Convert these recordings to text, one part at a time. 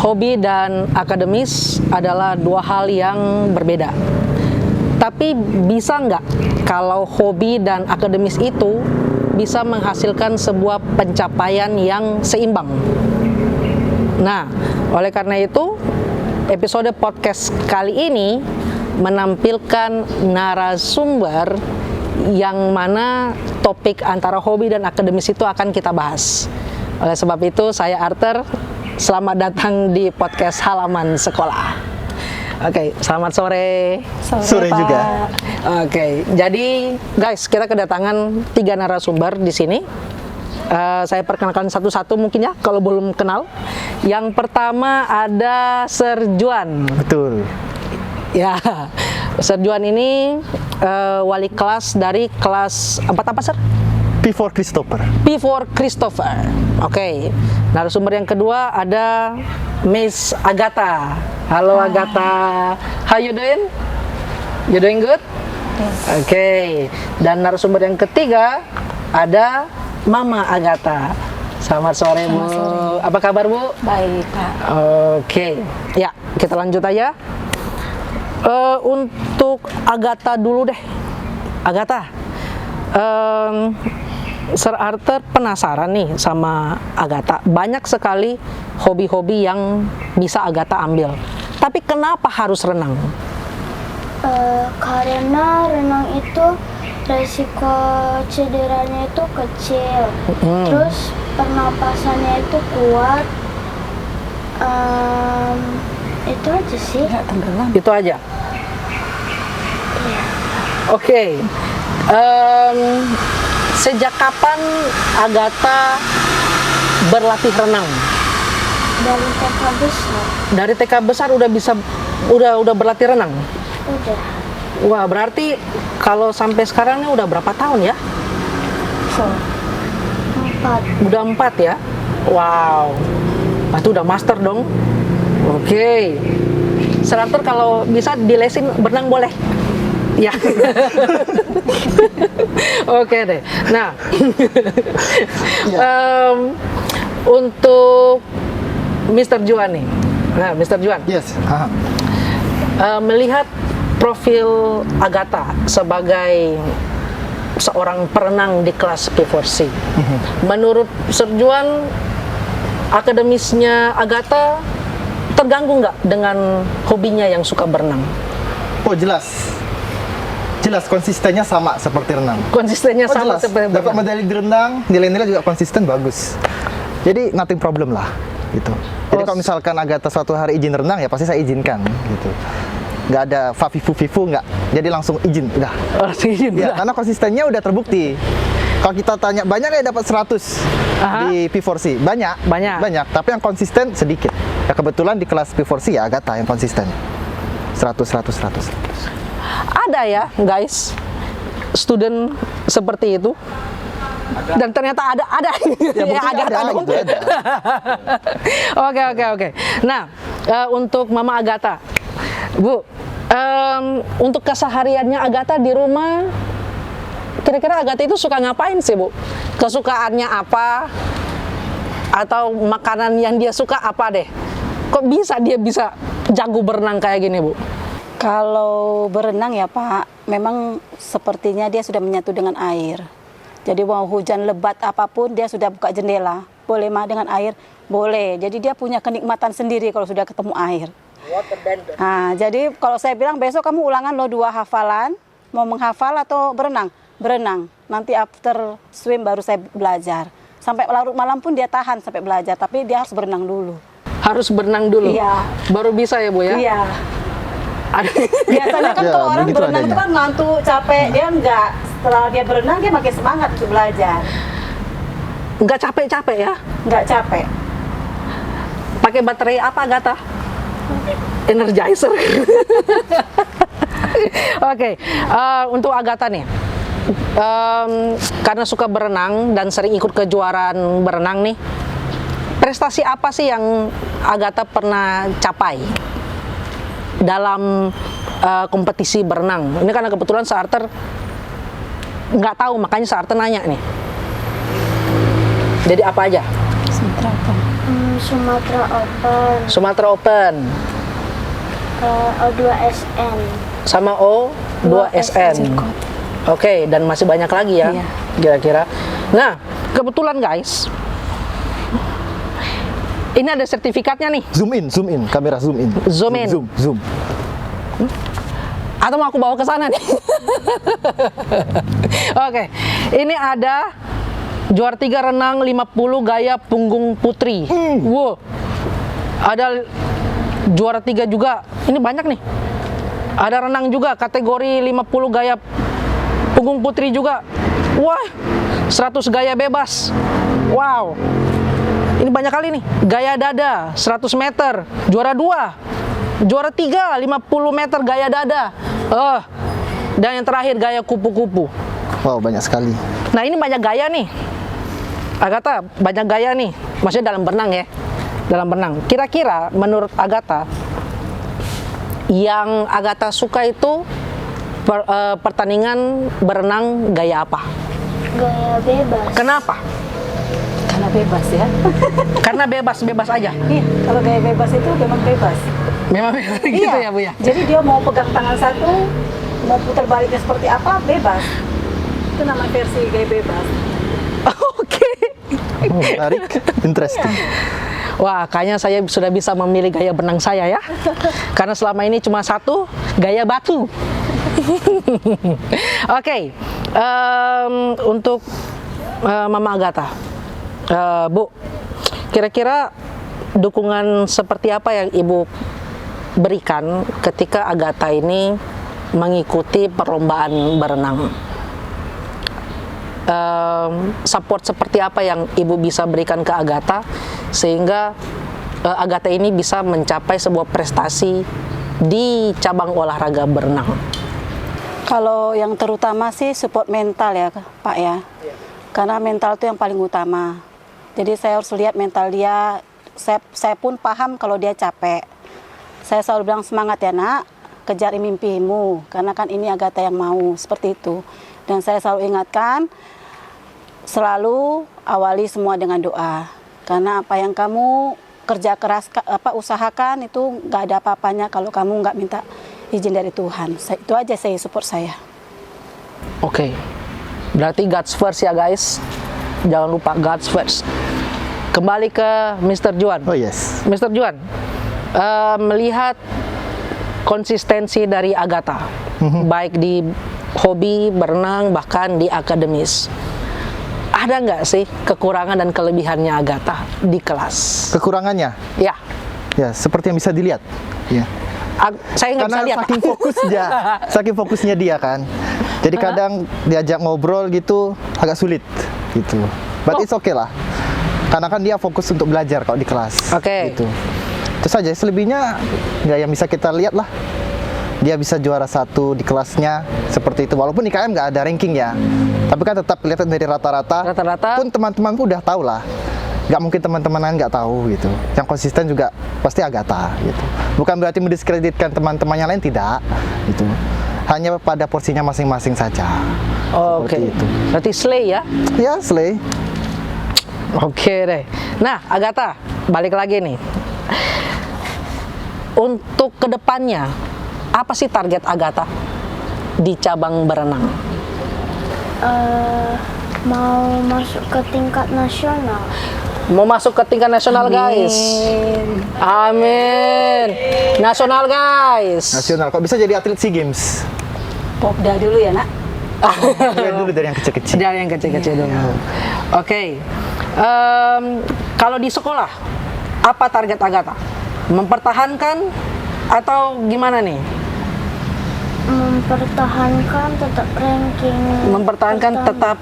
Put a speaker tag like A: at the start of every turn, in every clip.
A: Hobi dan akademis adalah dua hal yang berbeda. Tapi bisa nggak kalau hobi dan akademis itu bisa menghasilkan sebuah pencapaian yang seimbang? Nah, oleh karena itu, episode podcast kali ini menampilkan narasumber yang mana topik antara hobi dan akademis itu akan kita bahas. Oleh sebab itu, saya Arthur, selamat datang di podcast Halaman Sekolah. Oke, selamat sore.
B: Sore juga.
A: Oke, jadi guys, kita kedatangan 3 narasumber di sini. Saya perkenalkan satu-satu mungkin ya, kalau belum kenal. Yang pertama ada Sir Juan.
B: Betul.
A: Ya, Sir Juan ini wali kelas dari kelas 4 apa, Sir?
B: P4 Christopher.
A: P4 Christopher. Oke. Narasumber yang kedua ada Miss Agatha. Halo Agatha. How you doing? You doing good?
C: Yes.
A: Oke. Dan narasumber yang ketiga ada Mama Agatha. Selamat sore, Bu.
C: Selamat sore.
A: Apa kabar, Bu?
C: Baik, Kak.
A: Oke. Ya, kita lanjut aja. Untuk Agatha dulu deh. Agatha. Sir Arthur penasaran nih sama Agatha. Banyak sekali hobi-hobi yang bisa Agatha ambil. Tapi kenapa harus renang?
D: Karena renang itu resiko cederanya itu kecil, terus pernapasannya itu kuat. Itu aja sih.
C: Nggak tenggelam.
A: Itu aja. Oke. Sejak kapan Agatha berlatih renang?
D: Dari TK besar.
A: Dari TK besar udah berlatih renang?
D: Udah.
A: Wah, berarti kalau sampai sekarang ini udah berapa tahun ya?
D: 4.
A: Udah 4 ya? Wow. Itu udah master dong. Oke. Sir Arthur kalau bisa dilesin berenang boleh? Ya. Oke deh. Nah, untuk Mr. Juan nih. Nah, Mr. Juan.
B: Yes.
A: Melihat profil Agatha sebagai seorang perenang di kelas P4C. Menurut Sir Juan, akademisnya Agatha terganggu nggak dengan hobinya yang suka berenang?
B: Oh, jelas. Jelas, konsistennya sama seperti renang.
A: Konsistennya
B: Oh,
A: sama
B: jelas.
A: seperti
B: Dapat
A: berenang.
B: medali di renang, nilai-nilai juga konsisten bagus. Jadi nothing problem lah, gitu. Jadi kalau misalkan Agatha suatu hari izin renang, ya pasti saya izinkan, gitu. Nggak ada fafifu-fifu, nggak. Jadi langsung izin, udah. Ya, karena konsistennya udah terbukti. Kalau kita tanya, banyak ya dapat 100 di P4C? Banyak. Tapi yang konsisten sedikit. Ya kebetulan di kelas P4C ya Agatha yang konsisten. 100.
A: Ada ya, guys, student seperti itu. Dan ternyata ada.
B: Ya, buktinya
A: Agatha
B: ada,
A: dong.
B: gitu, ada.
A: Oke. Nah, untuk Mama Agatha, Bu, untuk kesehariannya Agatha di rumah, kira-kira Agatha itu suka ngapain sih, Bu? Kesukaannya apa? Atau makanan yang dia suka apa deh? Kok dia bisa jago berenang kayak gini, Bu?
C: Kalau berenang ya Pak, memang sepertinya dia sudah menyatu dengan air. Jadi mau hujan lebat apapun dia sudah buka jendela. Boleh mah dengan air? Boleh. Jadi dia punya kenikmatan sendiri kalau sudah ketemu air. Nah, jadi kalau saya bilang besok kamu ulangan lo 2 hafalan, mau menghafal atau berenang? Berenang. Nanti after swim baru saya belajar. Sampai larut malam pun dia tahan sampai belajar, tapi dia harus berenang dulu.
A: Harus berenang dulu?
C: Iya.
A: Baru bisa ya, Bu ya?
C: Iya. Biasanya kan
B: Ya,
C: kalau orang
B: begitu
C: berenang itu
B: adanya.
C: kan ngantuk, capek, dia enggak. Setelah dia berenang dia makin semangat untuk belajar.
A: Nggak capek-capek ya?
C: Enggak capek.
A: Pakai baterai apa, Agatha? Energizer. Oke, untuk Agatha nih, karena suka berenang dan sering ikut kejuaraan berenang nih, prestasi apa sih yang Agatha pernah capai dalam kompetisi berenang? Ini karena kebetulan Sir Arthur nggak tahu, makanya Sir Arthur nanya nih. Jadi apa aja?
D: Sumatera Open,
A: Sumatera Open
D: O2SN.
A: sama O2SN. Oke, dan masih banyak lagi ya,
C: Iya.
A: kira-kira. Nah, kebetulan guys, ini ada sertifikatnya nih.
B: Zoom in, kamera zoom in.
A: Zoom in.
B: Zoom.
A: Atau mau aku bawa ke sana nih? Oke, ini ada juara 3 renang 50 gaya punggung putri. Wow, ada juara 3 juga. Ini banyak nih. Ada renang juga kategori 50 gaya punggung putri juga. Wah, 100 gaya bebas. Wow, ini banyak kali nih. Gaya dada 100 meter, juara 2. Juara 3 50 meter gaya dada. Dan yang terakhir gaya kupu-kupu.
B: Wow, banyak sekali.
A: Nah, ini banyak gaya nih. Agatha, banyak gaya nih. Maksudnya dalam berenang ya. Dalam berenang. Kira-kira menurut Agatha, yang Agatha suka itu pertandingan berenang gaya apa?
D: Gaya bebas.
A: Kenapa?
C: Karena bebas ya.
A: Karena bebas aja.
C: Iya, kalau gaya bebas itu memang bebas.
A: Memang gitu ya, Bu ya?
C: Jadi dia mau pegang tangan satu, mau putar baliknya seperti apa, bebas. Itu nama versi gaya bebas.
A: Oke.
B: Oh, menarik, interesting.
A: Wah, kayaknya saya sudah bisa memilih gaya berenang saya ya. Karena selama ini cuma satu, gaya batu. Oke, untuk Mama Agatha, Bu, kira-kira dukungan seperti apa yang Ibu berikan ketika Agatha ini mengikuti perlombaan berenang? Support seperti apa yang Ibu bisa berikan ke Agatha sehingga Agatha ini bisa mencapai sebuah prestasi di cabang olahraga berenang?
C: Kalau yang terutama sih support mental ya Pak ya. Karena mental itu yang paling utama. Jadi saya harus lihat mental dia. Saya pun paham kalau dia capek. Saya selalu bilang semangat ya nak, kejar mimpimu. Karena kan ini Agatha yang mau, seperti itu. Dan saya selalu ingatkan, selalu awali semua dengan doa. Karena apa yang kamu kerja keras, usahakan itu nggak ada apa-apanya kalau kamu nggak minta izin dari Tuhan. Itu aja saya support saya.
A: Oke, berarti God's first ya guys. Jangan lupa God's first. Kembali ke Mr. Juan.
B: Oh yes.
A: Mr. Juan, melihat konsistensi dari Agatha, baik di hobi berenang bahkan di akademis, ada nggak sih kekurangan dan kelebihannya Agatha di kelas?
B: Kekurangannya?
A: Ya,
B: Ya, seperti yang bisa dilihat. Ya.
A: saya nggak bisa
B: Karena
A: lihat.
B: saking fokusnya dia kan. Jadi kadang diajak ngobrol gitu agak sulit gitu. But it's okay lah. Karena kan dia fokus untuk belajar kalau di kelas.
A: Oke.
B: Gitu. Itu saja. Selebihnya nggak yang bisa kita lihat lah. Dia bisa juara 1 di kelasnya seperti itu. Walaupun IKM nggak ada ranking ya. Tapi kan tetap kelihatan dari rata-rata.
A: Rata-rata.
B: Pun teman-temanku udah tahu lah. Nggak mungkin teman-teman lain nggak tahu gitu. Yang konsisten juga pasti Agatha gitu. Bukan berarti mendiskreditkan teman-temannya lain, tidak gitu. Hanya pada porsinya masing-masing saja.
A: Oke.
B: Seperti itu.
A: Berarti slay ya?
B: Ya, Slay.
A: Oke deh. Nah, Agatha, balik lagi nih. Untuk kedepannya, apa sih target Agatha di cabang berenang?
D: Mau masuk ke tingkat nasional.
A: Mau masuk ke tingkat nasional, guys. Amin. Nasional, guys.
B: Nasional. Kok bisa jadi atlet SEA Games?
C: Popda dulu ya nak.
B: Lihat dulu dari yang kecil-kecil.
A: Dari yang kecil-kecil dulu. Oke. Kalau di sekolah, apa target Agatha? Mempertahankan atau gimana nih?
D: Mempertahankan tetap ranking.
A: Mempertahankan
D: pertama.
A: tetap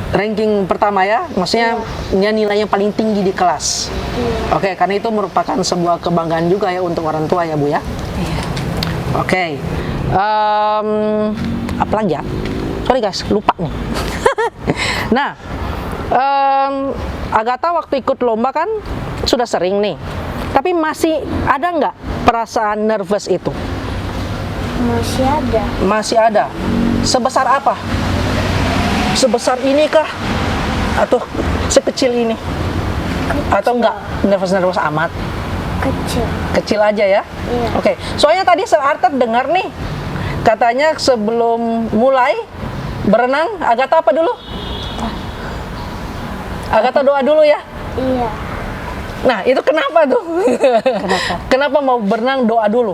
A: ranking pertama ya, maksudnya nilainya paling tinggi di kelas. Oke, karena itu merupakan sebuah kebanggaan juga ya untuk orang tua ya Bu ya. Oke, apa lagi ya? Sorry guys, lupa nih. Nah, Agatha waktu ikut lomba kan sudah sering nih, tapi masih ada nggak perasaan nervous itu?
D: Masih ada.
A: Masih ada. Sebesar apa? Sebesar ini kah? Atau sekecil ini? Atau enggak nervous amat?
D: Kecil.
A: Kecil aja ya?
D: Iya.
A: Oke, soalnya tadi Sir Arthur dengar nih, katanya sebelum mulai berenang, Agatha apa dulu? Agatha doa dulu ya?
D: Iya.
A: Nah, itu kenapa tuh?
C: Kenapa?
A: Kenapa mau berenang doa dulu?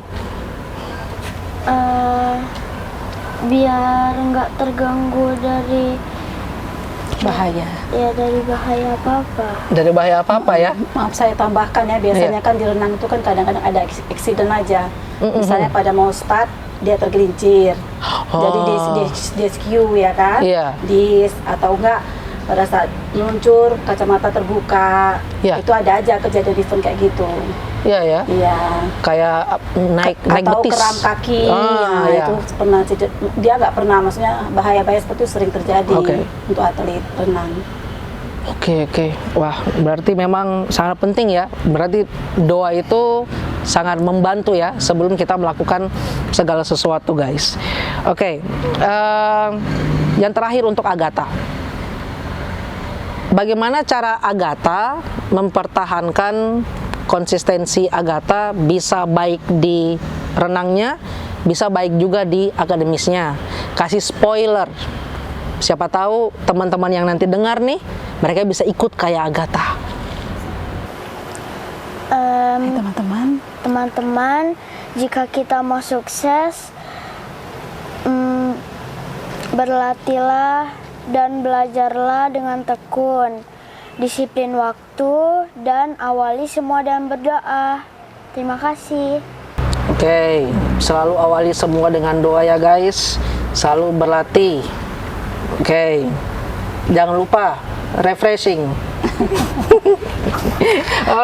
D: Biar nggak terganggu dari
C: Bahaya.
D: dari bahaya apa-apa.
A: Dari bahaya apa-apa ya?
C: Maaf saya tambahkan ya, biasanya kan di renang itu kan kadang-kadang ada accident aja. Misalnya pada mau start dia tergelincir. Jadi di SQ ya kan?
A: Iya.
C: Atau enggak pada saat meluncur kacamata terbuka.
A: Iya.
C: Itu ada aja kejadian event kayak gitu.
A: Iya ya.
C: Iya.
A: Kayak naik
C: Atau
A: betis.
C: keram kaki.
A: Ah,
C: Nah,
A: iya.
C: itu pernah dia nggak pernah, maksudnya bahaya-bahaya seperti itu sering terjadi
A: Oke.
C: untuk atlet renang.
A: Oke. Wah, berarti memang sangat penting ya. Berarti doa itu sangat membantu ya sebelum kita melakukan segala sesuatu, guys. Oke. Yang terakhir untuk Agatha. Bagaimana cara Agatha mempertahankan konsistensi Agatha bisa baik di renangnya, bisa baik juga di akademisnya? Kasih spoiler. Siapa tahu teman-teman yang nanti dengar nih, mereka bisa ikut kayak Agatha.
D: Teman-teman, jika kita mau sukses, berlatihlah dan belajarlah dengan tekun, disiplin waktu, dan awali semua dengan berdoa. Terima kasih.
A: Oke, selalu awali semua dengan doa ya guys. Selalu berlatih. Oke, jangan lupa refreshing.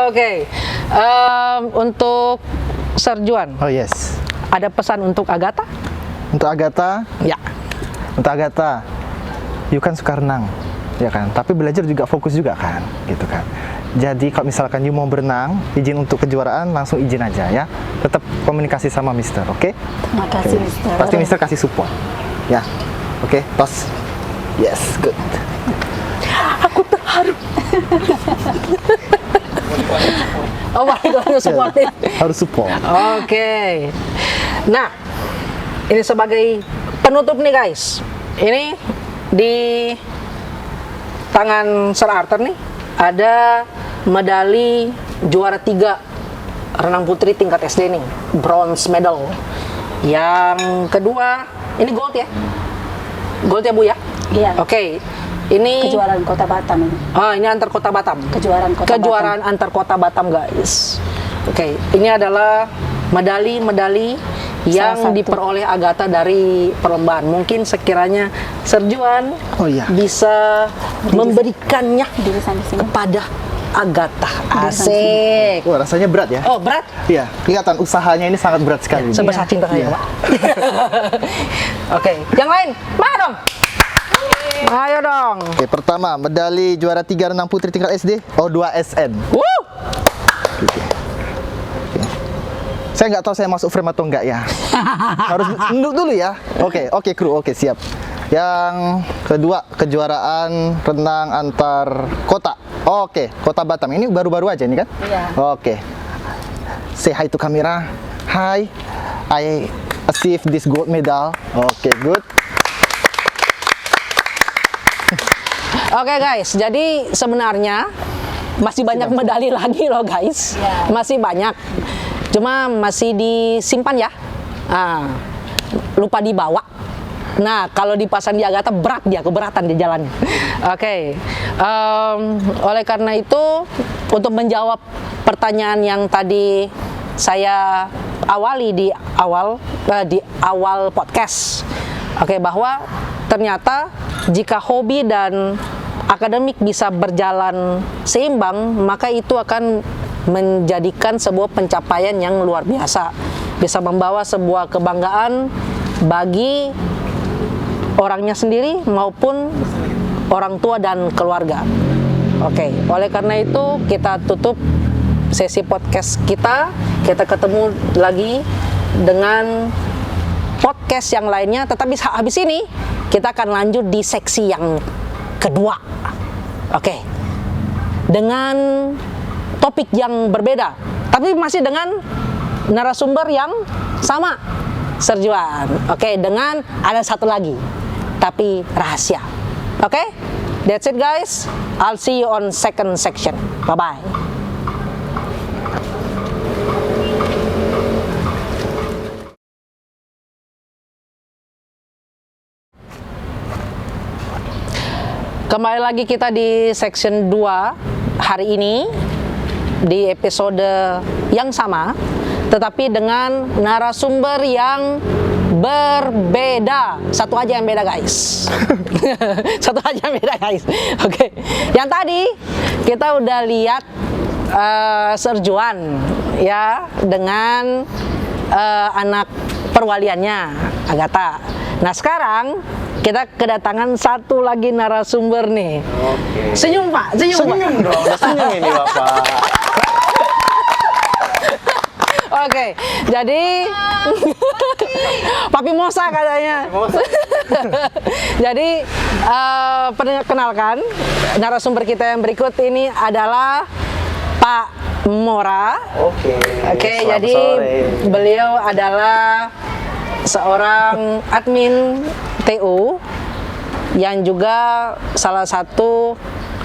A: Oke, untuk Serjuan,
B: Oh yes.
A: ada pesan untuk Agatha?
B: Untuk Agatha,
A: Ya.
B: you kan suka renang, ya kan? Tapi belajar juga fokus juga kan, gitu kan? Jadi kalau misalkan you mau berenang, izin untuk kejuaraan, langsung izin aja ya. Tetap komunikasi sama Mister, oke?
C: Terima kasih, Mister.
B: Pasti Mister kasih support, ya. Oke, tos. Yes, good.
A: Aku terharu. Oh my God, supportif.
B: Harus support.
A: Oke. Nah, ini sebagai penutup nih guys. Ini di tangan Sir Arthur nih ada medali juara 3 renang putri tingkat SD nih, bronze medal. Yang kedua, ini gold ya? Gold ya Bu ya?
C: Iya.
A: Oke. Ini
C: Kejuaraan Kota Batam ini.
A: ini antar kota Batam.
C: Kejuaraan
A: Antar kota Batam guys. Oke, ini adalah medali-medali yang
C: Salah satu.
A: diperoleh Agatha dari perlombaan. Mungkin sekiranya Serjuan
B: Oh iya.
A: bisa memberikannya
C: Dirisan di sini.
A: kepada Agatha.
C: Di
A: Asik.
B: Wah, rasanya berat ya?
A: Oh, berat?
B: Iya, kelihatan usahanya ini sangat berat sekali.
A: Sebesar cinta saya,
B: Iya.
A: Pak. Oke, yang lain, mana dong? Ayo dong.
B: Oke, pertama medali juara 3 renang putri tingkat SD O2SN.
A: Wuh.
B: Saya nggak tahu saya masuk frame atau enggak ya. Harus nunduk dulu ya. Oke, kru, oke siap. Yang kedua kejuaraan renang antar kota. Oke, Kota Batam. Ini baru-baru aja ini kan?
C: Iya.
B: Oke. Say hi to kamera. Hi, I achieved this gold medal. Oke, good.
A: Oke guys, jadi sebenarnya masih banyak medali lagi loh guys.
C: Ya.
A: Masih banyak. Cuma masih disimpan ya. Nah, lupa dibawa. Nah, kalau dipasang di Agatha berat dia, keberatan di jalan. Oke. Oleh karena itu, untuk menjawab pertanyaan yang tadi saya awali di awal podcast. Oke, bahwa ternyata jika hobi dan akademik bisa berjalan seimbang, maka itu akan menjadikan sebuah pencapaian yang luar biasa. Bisa membawa sebuah kebanggaan bagi orangnya sendiri maupun orang tua dan keluarga. Oke, oleh karena itu kita tutup sesi podcast kita. Kita ketemu lagi dengan podcast yang lainnya, tetapi habis ini kita akan lanjut di seksi yang kedua. Oke. dengan topik yang berbeda, tapi masih dengan narasumber yang sama, Serjuan. Oke, dengan ada satu lagi, tapi rahasia. Oke, that's it guys. I'll see you on second section. Bye bye. Kembali lagi kita di section 2 hari ini, di episode yang sama, tetapi dengan narasumber yang berbeda. Satu aja yang beda guys. Satu aja yang beda guys. Oke. Yang tadi kita udah lihat Serjuan ya, dengan anak perwaliannya Agatha. Nah sekarang kita kedatangan satu lagi narasumber nih.
E: Oke.
A: Senyum Pak, senyum Pak.
E: Senyum dong, udah senyum ini Bapak.
A: Oke, jadi Papi Mosa katanya. Jadi perkenalkan narasumber kita yang berikut ini adalah Pak Mora.
E: Oke. Selamat
A: Jadi
E: sore.
A: beliau adalah seorang admin TU yang juga salah satu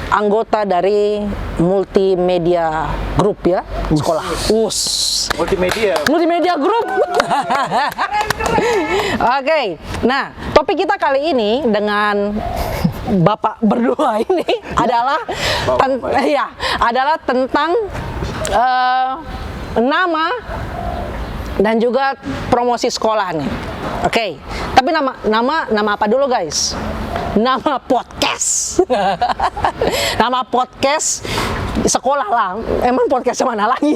A: anggota dari multimedia group ya, sekolah. Multimedia group. Oke. Nah, topik kita kali ini dengan Bapak berdua ini adalah adalah tentang nama dan juga promosi sekolah nih. Oke. Tapi nama apa dulu guys? Nama podcast. Nama podcast sekolah lah. Emang podcast mana lagi?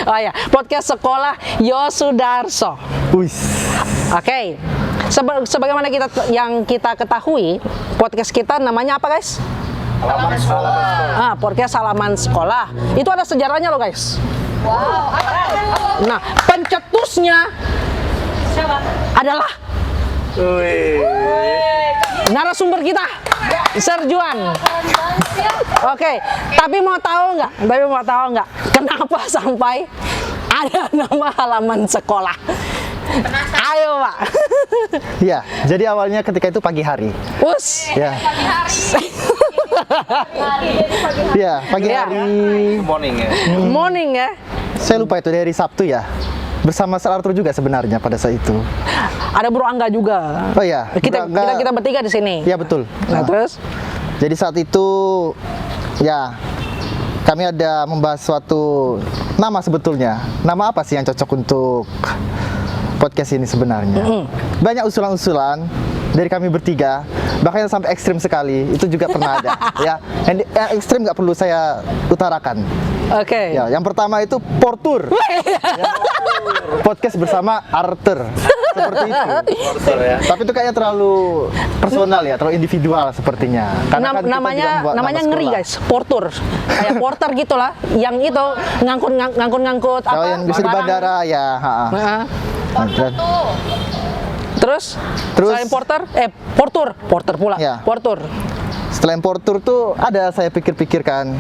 A: Oh ya, podcast sekolah Yosudarso. Oke. Sebagaimana kita ketahui, podcast kita namanya apa guys?
E: Halaman sekolah.
A: Podcast halaman sekolah. Itu ada sejarahnya loh guys. Wow. Nah, pencetusnya adalah narasumber kita, Serjuan. Oke, tapi mau tahu nggak kenapa sampai ada nama halaman sekolah? Ayo Pak.
B: Iya, jadi awalnya ketika itu pagi hari. Ya. Iya, pagi
A: Iya.
B: hari.
E: Morning ya.
A: Morning ya.
B: Saya lupa itu dari Sabtu ya. Bersama Sir Arthur juga sebenarnya pada saat itu.
A: Ada Bro Angga juga.
B: Oh iya.
A: Kita bertiga di sini.
B: Iya betul.
A: Nah, terus
B: Jadi saat itu ya kami ada membahas suatu nama sebetulnya. Nama apa sih yang cocok untuk podcast ini sebenarnya? Banyak usulan-usulan dari kami bertiga, bahkan yang sampai ekstrim sekali. Itu juga pernah ada. Ya, yang ekstrim nggak perlu saya utarakan.
A: Oke.
B: Ya, yang pertama itu Portur. Ya, podcast bersama Arthur. Seperti itu.
E: Ya.
B: Tapi itu kayaknya terlalu personal ya, terlalu individual sepertinya. Karena kan kita juga membuat
A: namanya
B: nama
A: ngeri
B: sekolah.
A: guys, Portur. Kayak porter gitulah, yang itu ngangkut
B: Kalau
A: apa?
B: yang bisa di
A: barang.
B: bandara ya,
A: Nah,
B: Dan-
A: Terus selain porter, porter pula.
B: Ya.
A: Portur.
B: Setelah yang Portur tuh ada saya pikir-pikirkan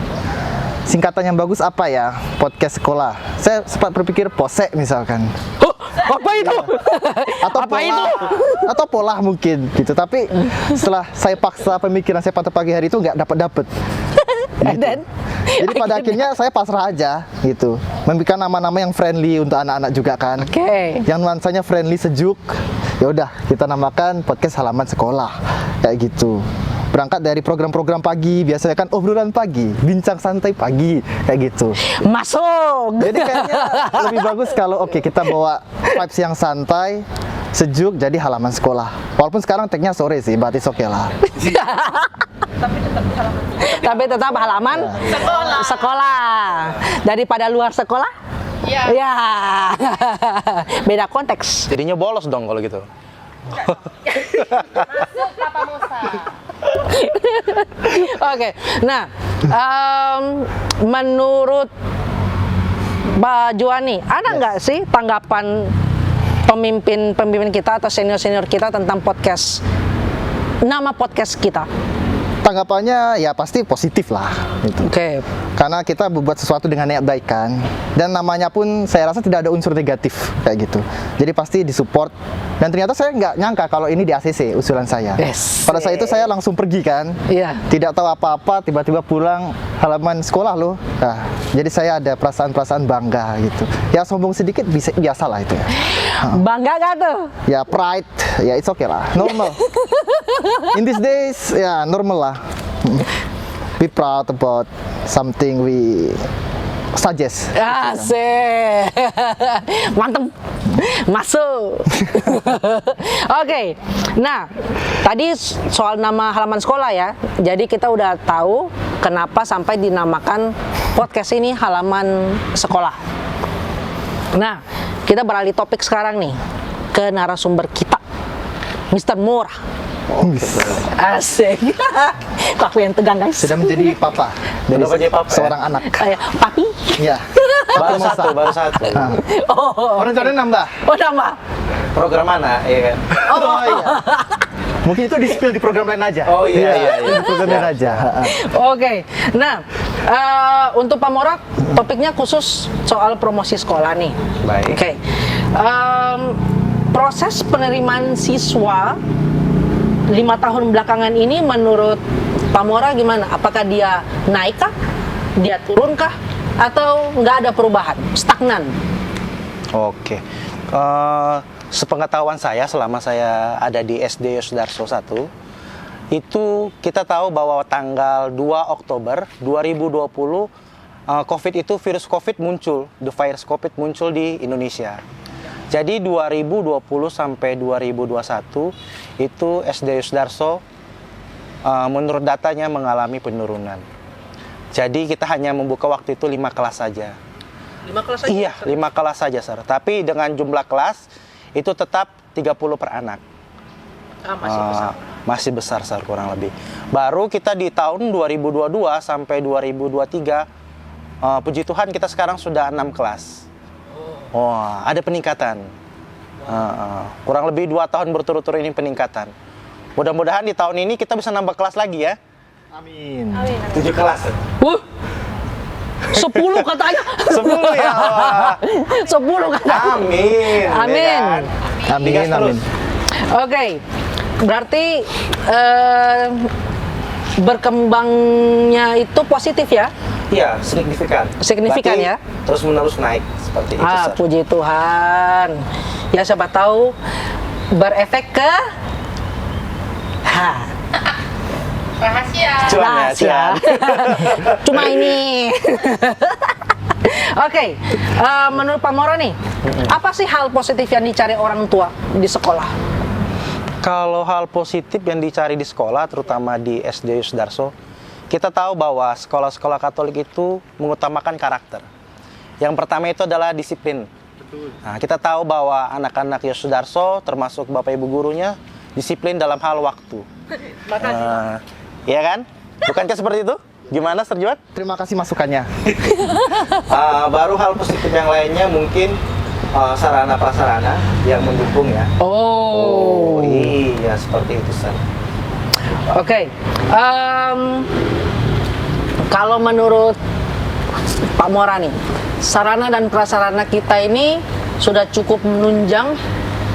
B: singkatan yang bagus apa ya, podcast sekolah. Saya sempat berpikir POSE misalkan.
A: Oh, apa itu?
B: Atau
A: apa
B: pola,
A: itu?
B: atau pola mungkin gitu. Tapi setelah saya paksa pemikiran saya pada pagi hari itu nggak dapet.
A: Dan
B: Jadi pada akhirnya saya pasrah aja gitu, membikin nama-nama yang friendly untuk anak-anak juga kan.
A: Oke.
B: Yang nuansanya friendly, sejuk. Ya udah, kita namakan podcast halaman sekolah kayak gitu. Berangkat dari program-program pagi, biasanya kan obrolan pagi, bincang santai pagi kayak gitu.
A: masuk.
B: Jadi kayaknya lebih bagus kalau kita bawa vibes yang santai, sejuk, jadi halaman sekolah. Walaupun sekarang tag-nya sore sih, berarti oke lah.
A: Tapi tetap halaman sekolah. Daripada luar sekolah? Ya. Beda konteks.
E: Jadinya bolos dong kalau gitu.
A: Oke. Nah, menurut Mbak Juani, ada nggak sih tanggapan pemimpin kita atau senior kita tentang podcast, nama podcast kita?
B: Tanggapannya ya pasti positif lah gitu.
A: Oke.
B: Karena kita berbuat sesuatu dengan niat baik kan. Dan namanya pun saya rasa tidak ada unsur negatif kayak gitu. Jadi pasti disupport. Dan ternyata saya nggak nyangka kalau ini di ACC usulan saya.
A: Yes.
B: Pada saat itu saya langsung pergi kan.
A: Iya.
B: Tidak tahu apa-apa, tiba-tiba pulang halaman sekolah loh. Nah, jadi saya ada perasaan-perasaan bangga gitu. Ya sombong sedikit biasa lah itu ya.
A: Bangga gak tuh?
B: Ya pride, ya it's okay lah, normal. In these days, ya normal lah. Be proud about something we suggest.
A: Asik. Mantep. Masuk. Oke. Nah, tadi soal nama halaman sekolah ya. Jadi kita udah tahu kenapa sampai dinamakan podcast ini halaman sekolah. Nah, kita beralih topik sekarang nih ke narasumber kita, Mr. Murah. Asik. Aku yang tegang guys.
B: Sudah menjadi papa dari
E: Sudah menjadi papa, ya?
B: seorang anak.
A: Papi.
B: Ya.
E: Baru satu.
A: Oh.
B: Rencananya nambah.
A: Oh nama.
E: Program mana, ya kan?
B: Oh iya. Mungkin itu di-spill di program lain aja.
E: Oh, iya.
B: Di program lain aja.
A: Oke. Nah, untuk Pak Mora, topiknya khusus soal promosi sekolah nih.
E: Baik.
A: Oke. Proses penerimaan siswa 5 tahun belakangan ini menurut Pak Mora gimana? Apakah dia naik kah? Dia turun kah? Atau nggak ada perubahan? Stagnan?
E: Oke. Sepengetahuan saya selama saya ada di SD Yosudarso 1, itu kita tahu bahwa tanggal 2 Oktober 2020 COVID itu virus COVID muncul, the virus COVID muncul di Indonesia. Jadi 2020 sampai 2021 itu SD Yosudarso menurut datanya mengalami penurunan. Jadi kita hanya membuka waktu itu 5 kelas saja.
A: 5 kelas aja?
E: Iya, 5 kelas saja, Sir. Tapi dengan jumlah kelas itu tetap 30 per anak.
A: Masih besar.
E: Masih besar, Sir, kurang lebih. Baru kita di tahun 2022 sampai 2023, puji Tuhan kita sekarang sudah 6 kelas. Wah, ada peningkatan. Kurang lebih 2 tahun berturut-turut ini peningkatan. Mudah-mudahan di tahun ini kita bisa nambah kelas lagi ya.
B: Amin.
E: 7 kelas.
A: 10 katanya.
E: 10 ya.
A: 10 katanya.
E: Amin.
A: Amin.
E: Ya kan?
B: Amin,
E: Digas terus.
B: amin.
A: Oke. Berarti berkembangnya itu positif ya?
E: Iya, signifikan.
A: Signifikan
E: Berarti
A: ya?
E: Terus menerus naik seperti itu, Sir.
A: Puji Tuhan. Ya siapa tahu berefek ke rahasia. Cuma ini. Oke, menurut Pak Mora nih, apa sih hal positif yang dicari orang tua di sekolah?
E: Kalau hal positif yang dicari di sekolah, terutama di SD Yosudarso, kita tahu bahwa sekolah-sekolah Katolik itu mengutamakan karakter. Yang pertama itu adalah disiplin. Nah, kita tahu bahwa anak-anak Yosudarso, termasuk Bapak Ibu gurunya, disiplin dalam hal waktu. Iya kan? Bukankah seperti itu? Gimana, Sir Juat?
B: Terima kasih masukannya.
E: Baru hal positif yang lainnya mungkin sarana-prasarana yang mendukung ya.
A: Oh.
E: Iya, seperti itu, Sir.
A: Oke. Kalau menurut Pak Mora nih, sarana dan prasarana kita ini sudah cukup menunjang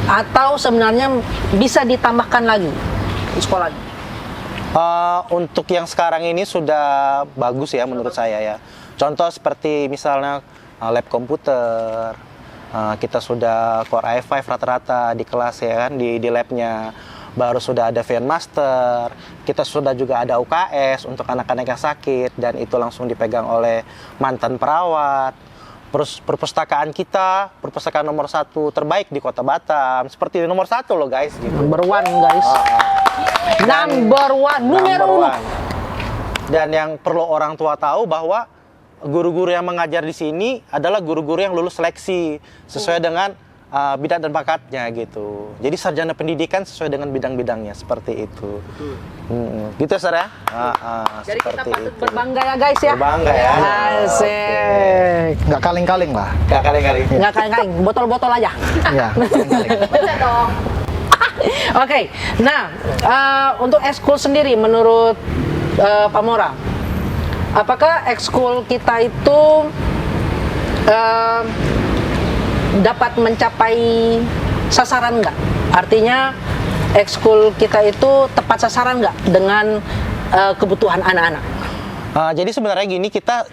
A: atau sebenarnya bisa ditambahkan lagi di sekolah?
E: Untuk yang sekarang ini sudah bagus ya menurut saya ya. Contoh seperti misalnya lab komputer, kita sudah Core i5 rata-rata di kelas ya kan, di labnya. Baru sudah ada VN Master, kita sudah juga ada UKS untuk anak-anak yang sakit dan itu langsung dipegang oleh mantan perawat. Perpustakaan kita, perpustakaan nomor 1 terbaik di Kota Batam, seperti nomor 1 loh guys. Gitu.
A: Number 1 guys. Number 1, numero 1.
E: Dan yang perlu orang tua tahu bahwa guru-guru yang mengajar di sini adalah guru-guru yang lulus seleksi sesuai dengan bidang dan bakatnya gitu. Jadi sarjana pendidikan sesuai dengan bidang-bidangnya seperti itu. Gitu, Sir ya.
A: Jadi kita
E: seperti
A: patut
E: itu.
A: berbangga ya guys ya.
E: Berbangga ya.
A: Asik.
B: Nggak kaleng-kaleng lah.
E: Gak kali-kali.
A: Nggak kaleng-kaleng, botol-botol aja.
B: Ya, kaleng-kaleng.
A: Oke, nah untuk eskul sendiri menurut Pak Mora, apakah ekskul kita itu dapat mencapai sasaran nggak? Artinya ekskul kita itu tepat sasaran nggak dengan kebutuhan anak-anak?
E: Jadi sebenarnya gini, kita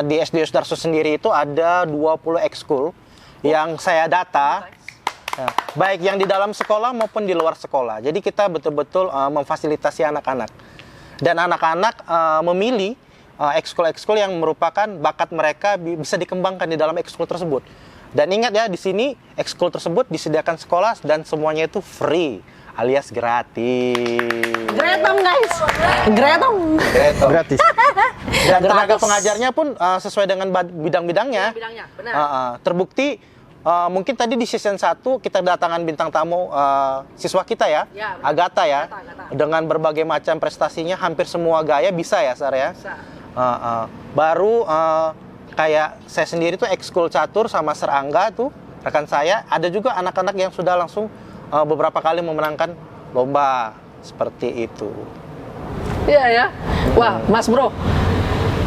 E: di SD Sudarso sendiri itu ada 20 ekskul yang saya data, baik yang di dalam sekolah maupun di luar sekolah. Jadi kita betul-betul memfasilitasi anak-anak. Dan anak-anak memilih ekskul-ekskul yang merupakan bakat mereka bisa dikembangkan di dalam ekskul tersebut. Dan ingat ya, di sini ekskul tersebut disediakan sekolah dan semuanya itu free, alias gratis.
A: Gretong guys, gretong.
B: Gratis.
E: Dan tenaga
A: Gratis.
E: pengajarnya pun sesuai dengan bidang-bidangnya.
A: Bidangnya, benar.
E: Terbukti mungkin tadi di season 1 kita datangan bintang tamu siswa kita ya,
A: Ya, benar.
E: Agatha ya.
A: Agatha.
E: Dengan berbagai macam prestasinya, hampir semua gaya bisa ya, Sar ya.
A: Bisa.
E: Baru kayak saya sendiri tuh ekskul catur sama Serangga tuh, rekan saya, ada juga anak-anak yang sudah langsung beberapa kali memenangkan lomba seperti itu.
A: Iya ya. Wah, Mas Bro,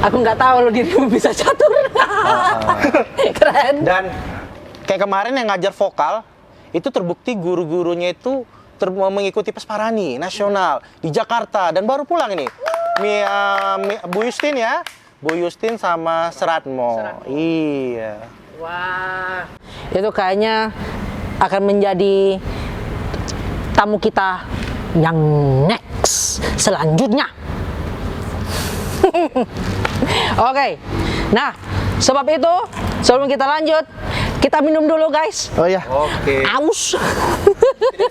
A: aku nggak tahu lo dirimu bisa catur. Keren.
E: Dan kayak kemarin yang ngajar vokal, itu terbukti guru-gurunya itu mengikuti Pesparani nasional di Jakarta dan baru pulang ini. Bu Justin ya, Bu Justin sama Seratmo. Iya.
A: Wah, itu kayaknya akan menjadi tamu kita yang next selanjutnya. Oke, nah sebab itu sebelum kita lanjut, kita minum dulu guys.
B: Oh ya.
E: Oke.
A: Aus.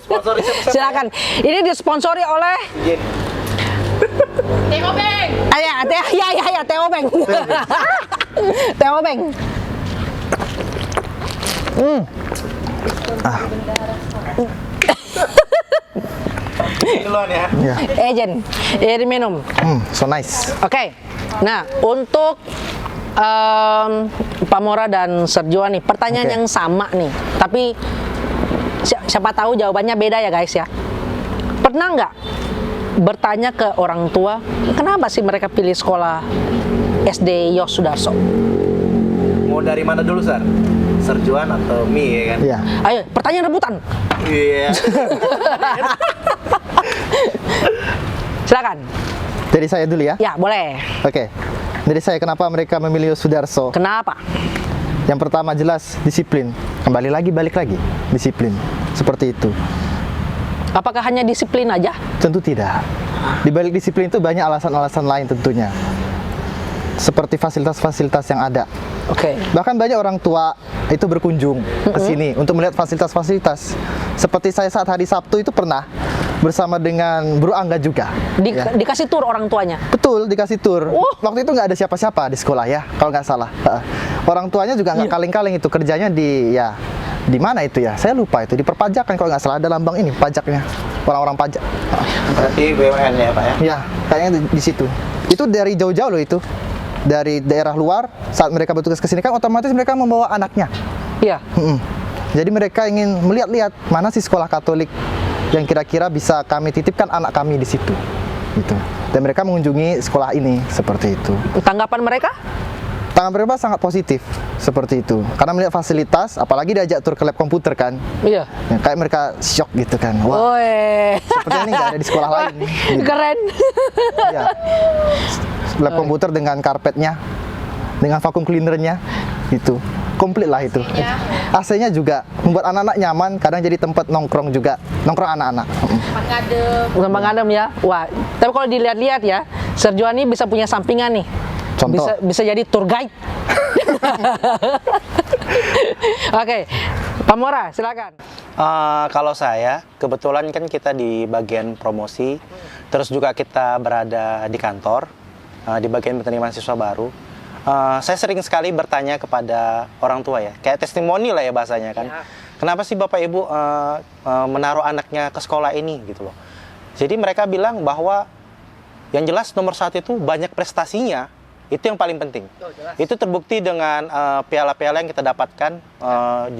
E: Sponsori siapa-siapa
A: Silakan. Ini disponsori oleh
E: ya?
A: Teh Obeng. Ya, Teh Obeng. Teh Obeng.
E: Duluan ya.
B: Ya.
A: Ejen, ini minum.
B: So nice.
A: Oke, nah untuk Pak Mora dan Sergio nih, pertanyaan
B: Oke.
A: yang sama nih, tapi siapa tahu jawabannya beda ya guys ya. Pernah nggak bertanya ke orang tua, kenapa sih mereka pilih sekolah SD Yos Sudarso?
E: Mau dari mana dulu, Sar? Serjuan atau mie ya kan?
B: Iya.
A: Ayo, pertanyaan rebutan.
E: Iya.
A: Silakan.
B: Dari saya dulu ya.
A: Ya, boleh.
B: Oke. Dari saya, kenapa mereka memilih Sudarso?
A: Kenapa?
B: Yang pertama jelas disiplin. Balik lagi disiplin. Seperti itu.
A: Apakah hanya disiplin aja?
B: Tentu tidak. Di balik disiplin itu banyak alasan-alasan lain tentunya. Seperti fasilitas-fasilitas yang ada.
A: Oke.
B: Bahkan banyak orang tua itu berkunjung ke sini untuk melihat fasilitas-fasilitas. Seperti saya saat hari Sabtu itu pernah bersama dengan Bro Angga juga. Ya.
A: Dikasih tur orang tuanya.
B: Betul, dikasih tur.
A: Oh.
B: Waktu itu nggak ada siapa-siapa di sekolah ya, kalau nggak salah. Orang tuanya juga nggak kaleng-kaleng itu, kerjanya di mana itu ya? Saya lupa itu, di perpajakan kalau nggak salah, ada lambang ini pajaknya, orang-orang pajak.
E: Berarti BUMN ya, Pak ya?
B: Ya, kayaknya di situ. Itu dari jauh-jauh loh itu. Dari daerah luar, saat mereka bertugas ke sini kan otomatis mereka membawa anaknya.
A: Iya.
B: Jadi mereka ingin melihat-lihat mana sih sekolah Katolik yang kira-kira bisa kami titipkan anak kami di situ. Gitu. Dan mereka mengunjungi sekolah ini seperti itu.
A: Tanggapan mereka?
B: Tangan mereka sangat positif seperti itu. Karena melihat fasilitas, apalagi diajak tur ke lab komputer kan.
A: Iya.
B: Ya, kayak mereka shock gitu kan. Wah,
A: Woi.
B: sepertinya ini nggak ada di sekolah lain. Gitu.
A: Keren.
B: Ya. Lab komputer dengan karpetnya, dengan vacuum cleanernya, gitu. Komplit lah itu. AC-nya juga membuat anak-anak nyaman, kadang jadi tempat nongkrong juga, nongkrong anak-anak.
A: Tempat ngadem ya. Wah, tapi kalau dilihat-lihat ya, Sergio ini bisa punya sampingan nih.
B: Contoh?
A: Bisa jadi tour guide. Oke, Pak Mora, silakan.
E: Kalau saya, kebetulan kan kita di bagian promosi, terus juga kita berada di kantor, di bagian penerimaan siswa baru. Saya sering sekali bertanya kepada orang tua ya, kayak testimoni lah ya bahasanya kan.
A: Ya.
E: Kenapa sih Bapak Ibu menaruh anaknya ke sekolah ini gitu loh. Jadi mereka bilang bahwa yang jelas nomor 1 itu banyak prestasinya, itu yang paling penting. Itu terbukti dengan piala-piala yang kita dapatkan.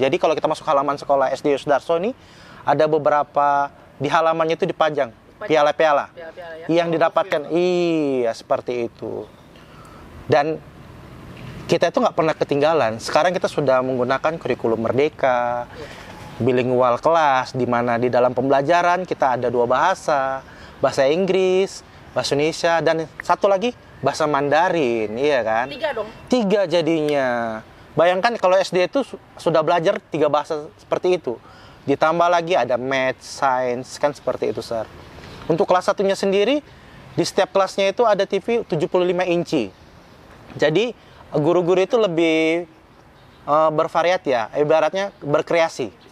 E: Jadi kalau kita masuk halaman sekolah SD Sudarso ini, ada beberapa di halamannya itu dipajang piala-piala
A: Piala-piala ya.
E: yang didapatkan. Iya, seperti itu. Dan kita itu nggak pernah ketinggalan. Sekarang kita sudah menggunakan kurikulum merdeka, bilingual kelas, di mana di dalam pembelajaran kita ada 2 bahasa, bahasa Inggris, bahasa Indonesia, dan satu lagi bahasa Mandarin, iya kan?
A: 3 dong.
E: 3 jadinya. Bayangkan kalau SD itu sudah belajar 3 bahasa seperti itu. Ditambah lagi ada math, science, kan seperti itu, Sir. Untuk kelas satunya sendiri, di setiap kelasnya itu ada TV 75 inci. Jadi, guru-guru itu lebih bervariat ya, ibaratnya berkreasi.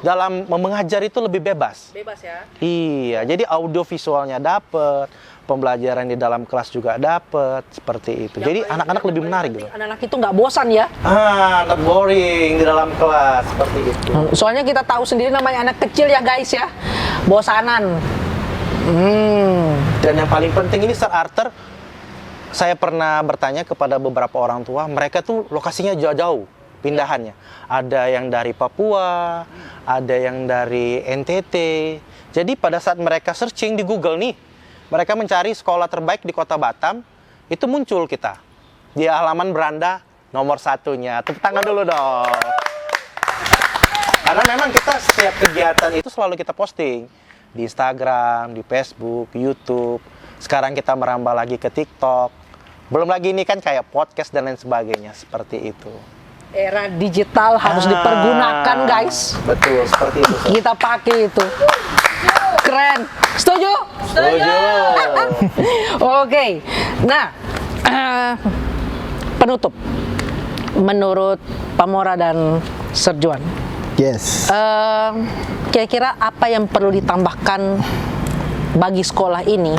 E: Dalam mengajar itu lebih bebas.
A: Bebas ya.
E: Iya, jadi audio visualnya dapet, pembelajaran di dalam kelas juga dapet, seperti itu. Jadi anak-anak lebih menarik gitu.
A: Anak-anak itu nggak bosan ya.
E: Not boring di dalam kelas, seperti itu.
A: Soalnya kita tahu sendiri namanya anak kecil ya guys ya. Bosanan.
E: Dan yang paling penting ini, Sir Arthur, saya pernah bertanya kepada beberapa orang tua, mereka tuh lokasinya jauh-jauh pindahannya. Ada yang dari Papua, ada yang dari NTT. Jadi pada saat mereka searching di Google nih, mereka mencari sekolah terbaik di Kota Batam, itu muncul kita di halaman beranda nomor 1-nya. Tepuk tangan dulu dong. Karena memang kita setiap kegiatan itu selalu kita posting di Instagram, di Facebook, YouTube. Sekarang kita merambah lagi ke TikTok. Belum lagi ini kan kayak podcast dan lain sebagainya, seperti itu.
A: Era digital harus dipergunakan guys.
E: Betul, seperti itu. Sir.
A: Kita pakai itu. Keren. Setuju?
E: Setuju.
A: Oke. Nah, penutup. Menurut Pamora dan Serjuan,
B: Yes.
A: kira-kira apa yang perlu ditambahkan bagi sekolah ini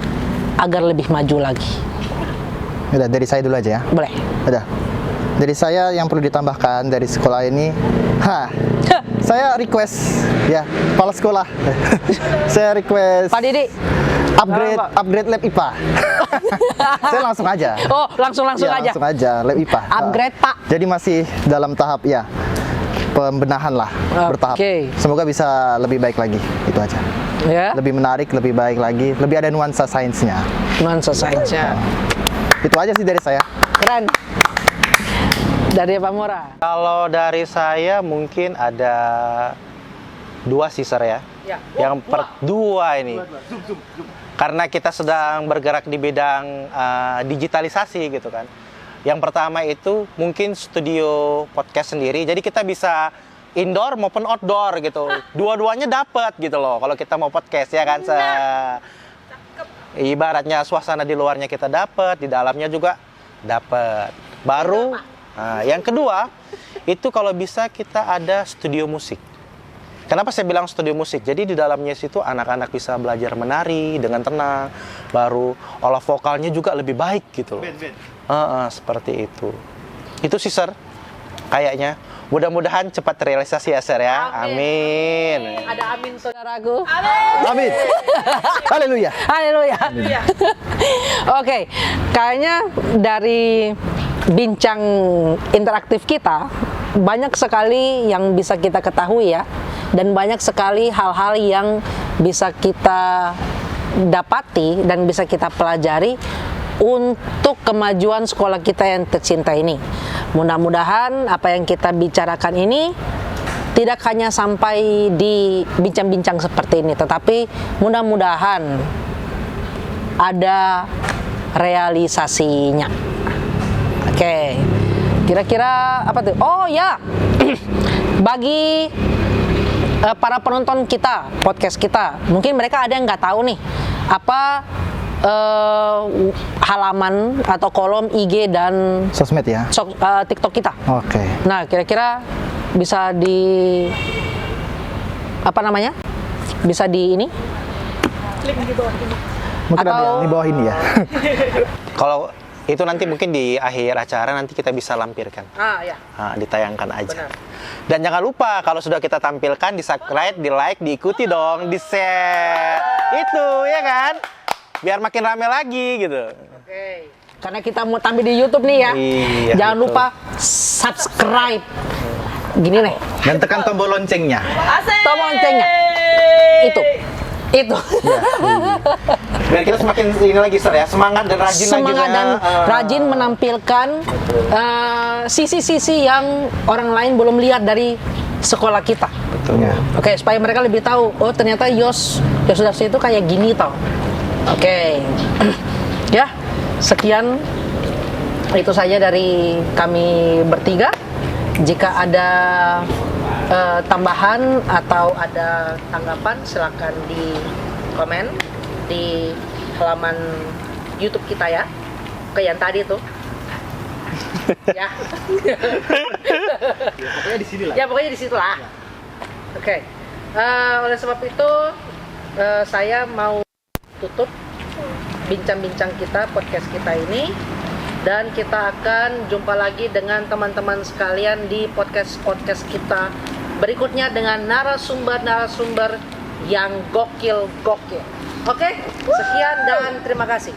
A: agar lebih maju lagi?
B: Udah, dari saya dulu aja ya.
A: Boleh.
B: Udah. Dari saya yang perlu ditambahkan dari sekolah ini, saya request ya, kepala sekolah. Saya request
A: Pak Didi.
B: upgrade lab IPA. Saya langsung aja.
A: Oh, langsung
B: Ya,
A: aja.
B: langsung aja lab IPA.
A: Upgrade, Pak.
B: Jadi masih dalam tahap ya pembenahan lah, bertahap.
A: Oke.
B: Semoga bisa lebih baik lagi, itu aja.
A: Ya.
B: Lebih menarik, lebih baik lagi, lebih ada nuansa sainsnya.
A: Nuansa sainsnya.
B: Itu aja sih dari saya.
A: Keren. Dari Pamora.
E: Kalau dari saya mungkin ada 2 sih, Sir ya.
A: Ya.
E: Yang dua ini. Karena kita sedang bergerak di bidang digitalisasi gitu kan. Yang pertama itu mungkin studio podcast sendiri. Jadi kita bisa indoor maupun outdoor gitu. Dua-duanya dapat gitu loh kalau kita mau podcast ya kan. Ibaratnya suasana di luarnya kita dapat, di dalamnya juga dapat. Baru yang kedua itu kalau bisa kita ada studio musik. Kenapa saya bilang studio musik? Jadi di dalamnya situ anak-anak bisa belajar menari dengan tenang. Baru olah vokalnya juga lebih baik gitu loh. Seperti itu. Itu sih, Sir. Kayaknya. Mudah-mudahan cepat realisasi ya, Sir ya. Amin.
A: Ada amin saudaraku.
B: Amin. Haleluya.
A: Haleluya. Oke, kayaknya dari bincang interaktif kita banyak sekali yang bisa kita ketahui ya, dan banyak sekali hal-hal yang bisa kita dapati dan bisa kita pelajari untuk kemajuan sekolah kita yang tercinta ini. Mudah-mudahan apa yang kita bicarakan ini tidak hanya sampai di bincang-bincang seperti ini, tetapi mudah-mudahan ada realisasinya. Oke, kira-kira apa tuh? Oh ya, bagi para penonton kita, podcast kita, mungkin mereka ada yang nggak tahu nih apa halaman atau kolom IG dan
B: Sosmed ya.
A: TikTok kita.
B: Oke.
A: Nah, kira-kira bisa di apa namanya? Bisa di ini?
B: Mungkin ada
A: Atau-
B: yang di bawah ini ya.
E: Kalau itu nanti mungkin di akhir acara nanti kita bisa lampirkan.
A: Ya.
E: Ditayangkan aja.
A: Benar.
E: Dan jangan lupa kalau sudah kita tampilkan di subscribe, di like, diikuti dong, di share. Itu ya kan? Biar makin rame lagi gitu.
A: Oke. Karena kita mau tampil di YouTube nih ya.
E: Iya,
A: Jangan
E: betul.
A: lupa subscribe. Gini nih.
B: Dan tekan tombol loncengnya.
A: Tombol loncengnya. Itu. Itu.
E: Biar kita semakin ini lagi Sir ya, semangat dan rajin
A: Semangat
E: lagi
A: dan rajin menampilkan sisi-sisi yang orang lain belum lihat dari sekolah kita.
E: Betul.
B: Ya.
A: Oke, supaya mereka lebih tahu, oh ternyata Yosudasi itu kayak gini tau. Oke. Ya, sekian itu saja dari kami bertiga. Jika ada tambahan atau ada tanggapan, silakan di komen di halaman YouTube kita ya. Oke, yang tadi tuh. Ya.
B: Pokoknya di sini lah.
A: Ya pokoknya di situ lah. Oke. Oleh sebab itu saya mau tutup bincang-bincang kita, podcast kita ini, dan kita akan jumpa lagi dengan teman-teman sekalian di podcast kita berikutnya dengan narasumber yang gokil. Oke, sekian dan terima kasih.